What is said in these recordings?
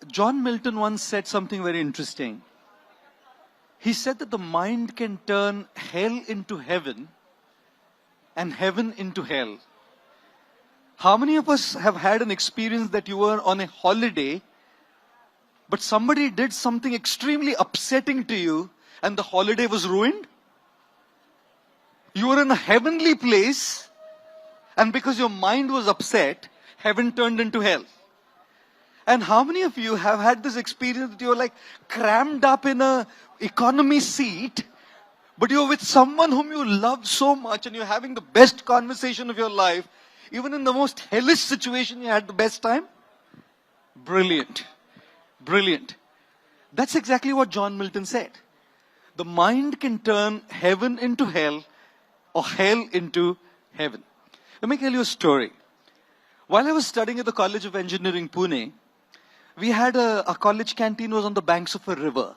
John Milton once said something very interesting. He said that the mind can turn hell into heaven and heaven into hell. How many of us have had an experience that you were on a holiday, but somebody did something extremely upsetting to you and the holiday was ruined? You were in a heavenly place, and because your mind was upset, heaven turned into hell. And how many of you have had this experience that you're like crammed up in a economy seat, but you're with someone whom you love so much and you're having the best conversation of your life, even in the most hellish situation you had the best time? Brilliant. Brilliant. That's exactly what John Milton said. The mind can turn heaven into hell or hell into heaven. Let me tell you a story. While I was studying at the College of Engineering, Pune, we had a college canteen was on the banks of a river.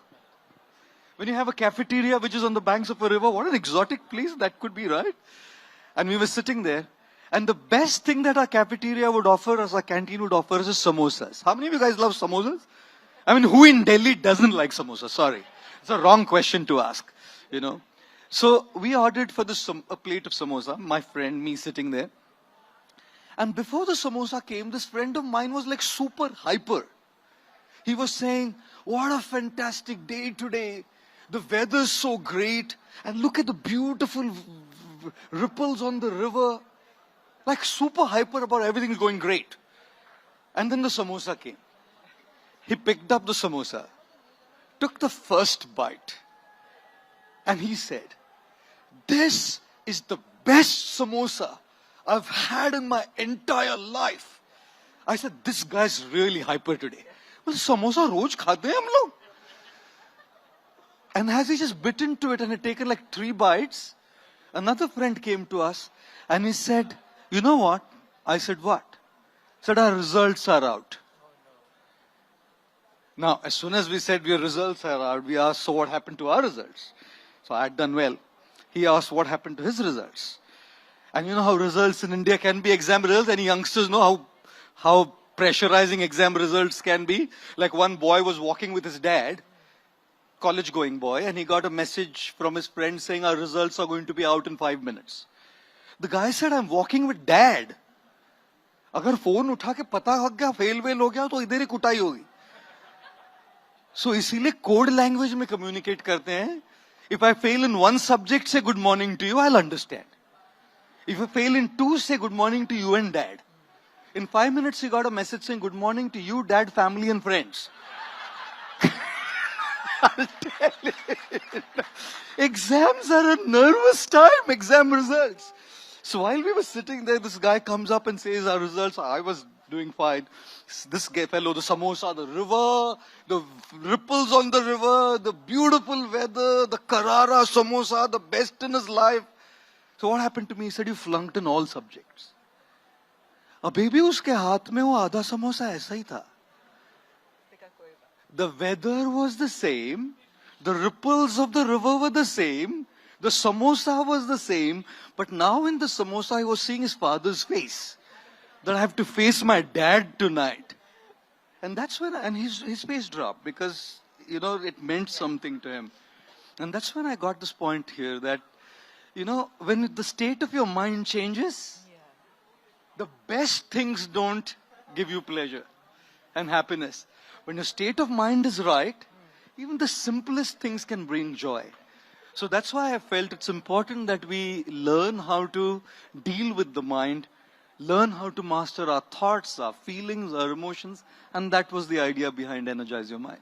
When you have a cafeteria which is on the banks of a river, what an exotic place that could be, right? And we were sitting there. And the best thing that our cafeteria would offer us, our canteen would offer us is samosas. How many of you guys love samosas? I mean, who in Delhi doesn't like samosas? Sorry. It's a wrong question to ask, you know. So we ordered for a plate of samosa, my friend, me sitting there. And before the samosa came, this friend of mine was like super hyper. He was saying, what a fantastic day today. The weather's so great. And look at the beautiful ripples on the river. Like super hyper about everything's going great. And then the samosa came. He picked up the samosa, took the first bite, and he said, this is the best samosa I've had in my entire life. I said, this guy's really hyper today. Well, samosa roz khate hain hum log. And as he just bit into it and had taken like 3 bites, another friend came to us and he said, you know what? I said, what? He said, our results are out. Now, as soon as we said your results are out, we asked, so what happened to our results? So I had done well. He asked what happened to his results. And you know how results in India can be exam results? Any youngsters know how pressurizing exam results can be? Like one boy was walking with his dad, college going boy, and he got a message from his friend saying our results are going to be out in 5 minutes. The guy said, I'm walking with dad. अगर phone उठा के पता लग गया fail well हो गया तो इधर ही कुटाई होगी. So इसीलिए कोड लैंग्वेज में कम्युनिकेट करते हैं. If I fail in one subject, say good morning to you, I'll understand. If I fail in 2, say good morning to you and dad. In 5 minutes, he got a message saying good morning to you, dad, family and friends. I'll tell you. Exams are a nervous time, exam results. So while we were sitting there, this guy comes up and says our results. I was doing fine. This fellow, the samosa, the river, the ripples on the river, the beautiful weather, the karara samosa, the best in his life. So what happened to me? He said, you flunked in all subjects. Baby, उसके हाथ में वो आधा समोसा ऐसा ही था. The weather was the same. The ripples of the river were the same. The samosa was the same. But now in the samosa, I was seeing his father's face. That I have to face my dad tonight. And that's when, and his face dropped because, you know, it meant something to him. And that's when I got this point here that, you know, when the state of your mind changes, the best things don't give you pleasure and happiness. When your state of mind is right, even the simplest things can bring joy. So that's why I felt it's important that we learn how to deal with the mind, learn how to master our thoughts, our feelings, our emotions, and that was the idea behind Energize Your Mind.